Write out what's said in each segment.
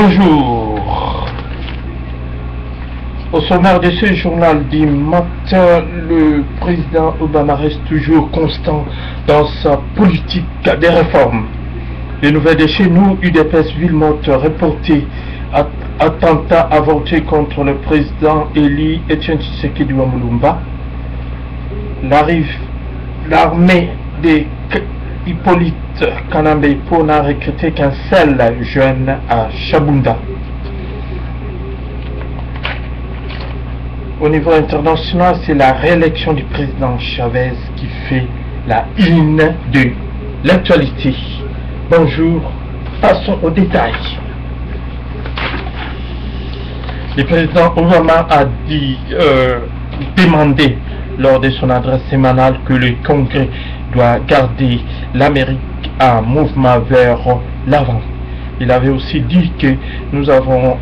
Bonjour. Au sommaire de ce journal du matin, le président Obama reste toujours constant dans sa politique des réformes. Les nouvelles de chez nous, UDPS Villemot reporté attentat avorté contre le président Eli Etienne Tshisekedi wa Mulumba. L'armée des Hippolyte Kanambe-Ippo n'a recruté qu'un seul jeune à Chabunda. Au niveau international, c'est la réélection du président Chavez qui fait la une de l'actualité. Bonjour, passons aux détails. Le président Obama a demandé lors de son adresse sémanale que le Congrès doit garder l'Amérique en mouvement vers l'avant. Il avait aussi dit que nous avons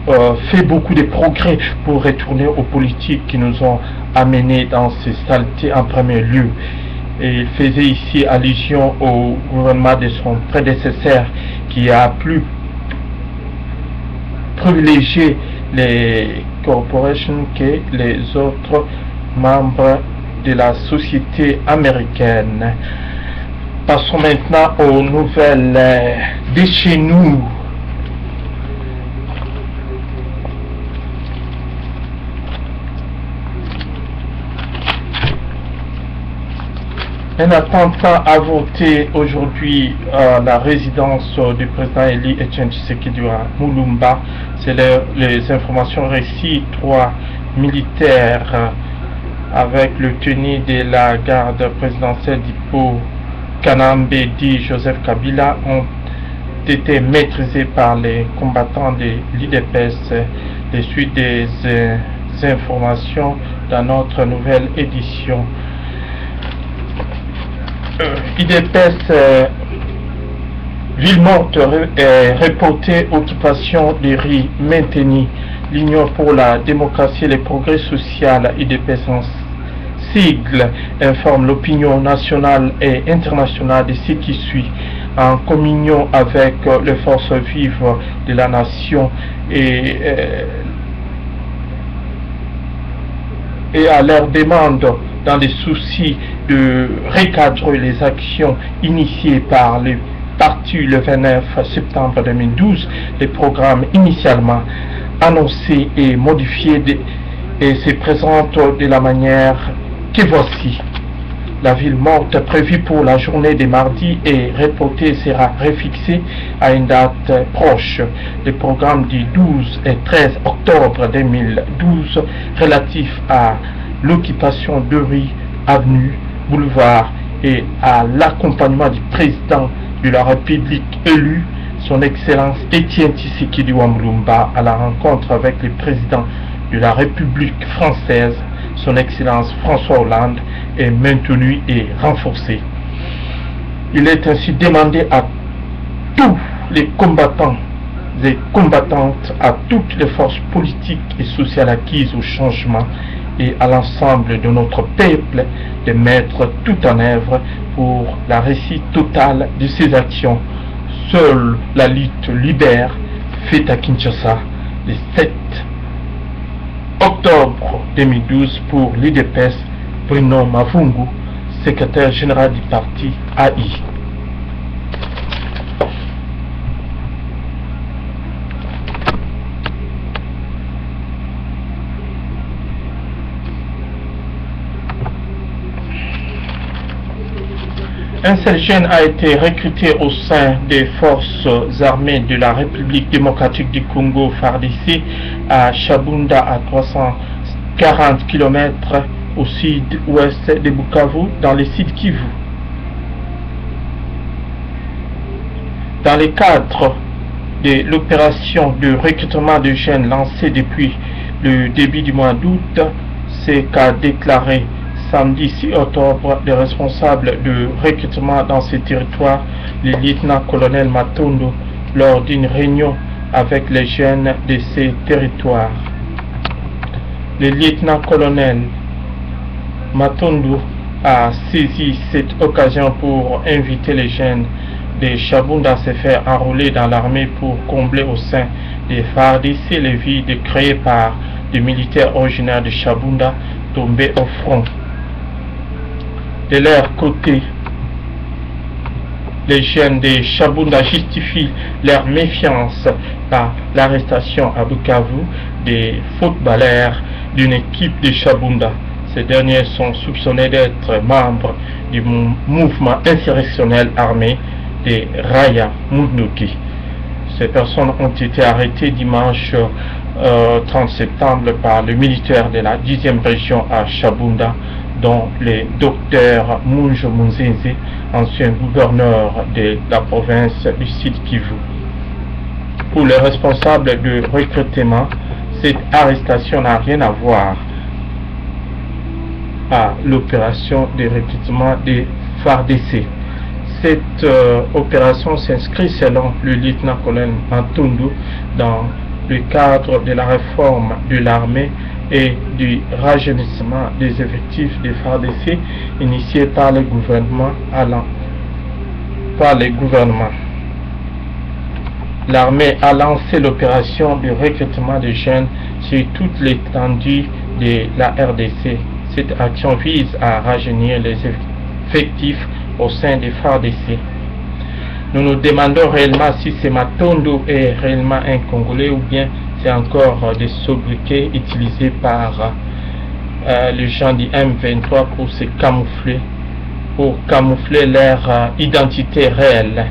fait beaucoup de progrès pour retourner aux politiques qui nous ont amenés dans ces saletés en premier lieu. Et il faisait ici allusion au gouvernement de son prédécesseur qui a plus privilégié les corporations que les autres membres de la société américaine. Passons maintenant aux nouvelles de chez nous. Un attentat a voté aujourd'hui à la résidence du président Eli Etienne Tshisekedi wa Mulumba. C'est les informations récit. 3 militaires avec le tenue de la garde présidentielle d'Hippo Kanambe-Di Joseph Kabila ont été maîtrisés par les combattants de l'IDPS. Les suites des informations dans notre nouvelle édition. IDPS Villemot reporté occupation des riz maintenue. L'Union pour la démocratie et le progrès social, IDPS en sigle, informe l'opinion nationale et internationale de ce qui suit, en communion avec les forces vives de la nation et à leur demande dans les soucis de recadrer les actions initiées par le parti le 29 septembre 2012, les programmes initialement annoncés et modifiés et se présentent de la manière que voici. La ville morte prévue pour la journée de mardi est reportée sera refixée à une date proche. Le programme du 12 et 13 octobre 2012 relatif à l'occupation de rue, avenue, boulevard et à l'accompagnement du président de la République élu, son Excellence Etienne Tshisekedi wa Mulumba, à la rencontre avec le président de la République française, son Excellence François Hollande, est maintenu et renforcé. Il est ainsi demandé à tous les combattants et combattantes, à toutes les forces politiques et sociales acquises au changement et à l'ensemble de notre peuple de mettre tout en œuvre pour la réussite totale de ces actions. Seule la lutte libère, faite à Kinshasa le 7 octobre 2012 pour l'IDPS. Bruno Mavungu, secrétaire général du parti AI. Un seul jeune a été recruté au sein des forces armées de la République démocratique du Congo, FARDC, à Chabunda, à 340 km au sud-ouest de Bukavu, dans le sud Kivu. Dans le cadre de l'opération de recrutement de jeunes lancée depuis le début du mois d'août, c'est qu'a déclaré samedi 6 octobre le responsable de recrutement dans ces territoires, le lieutenant-colonel Matondo, lors d'une réunion avec les jeunes de ces territoires. Le lieutenant-colonel Matondo a saisi cette occasion pour inviter les jeunes de Chabunda à se faire enrôler dans l'armée pour combler au sein des FARDC, les villes créées par des militaires originaires de Chabunda tombés au front. De leur côté, les jeunes de Chabunda justifient leur méfiance par l'arrestation à Bukavu des footballeurs d'une équipe de Chabunda. Ces derniers sont soupçonnés d'être membres du mouvement insurrectionnel armé des Raya Munuki. Ces personnes ont été arrêtées dimanche 30 septembre par le militaire de la 10e région à Chabunda, dont le docteur Munjo Munzenze, ancien gouverneur de la province du Sud Kivu. Pour les responsables de recrutement, cette arrestation n'a rien à voir à l'opération de recrutement des FARDC. Cette opération s'inscrit selon le lieutenant-colonel Antundu dans le cadre de la réforme de l'armée et du rajeunissement des effectifs des FARDC initié par le gouvernement L'armée a lancé l'opération de recrutement de jeunes sur toute l'étendue de la RDC. Cette action vise à rajeunir les effectifs au sein des FARDC. Nous nous demandons réellement si ce Matondo est réellement un Congolais ou bien c'est encore des sobriquets utilisés par les gens du M23 pour se camoufler, pour camoufler leur identité réelle.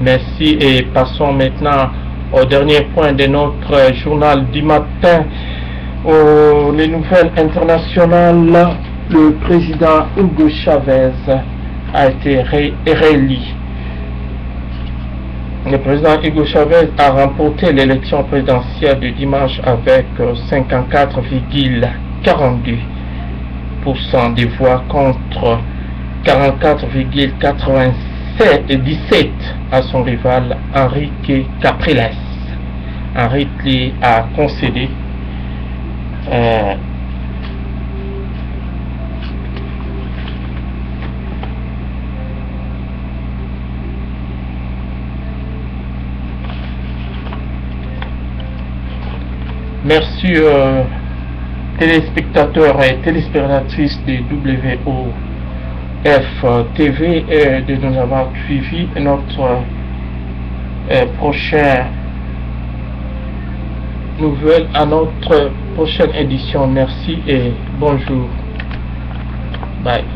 Merci et passons maintenant au dernier point de notre journal du matin. Les nouvelles internationales, le président Hugo Chavez a été réélu. Le président Hugo Chavez a remporté l'élection présidentielle de dimanche avec 54,42% des voix contre 44,97 à son rival Henrique Capriles. Henrique a concédé merci téléspectateurs et téléspectatrices de WOF TV de nous avoir suivi. Notre prochaine nouvelle à notre prochaine édition. Merci et bonjour. Bye.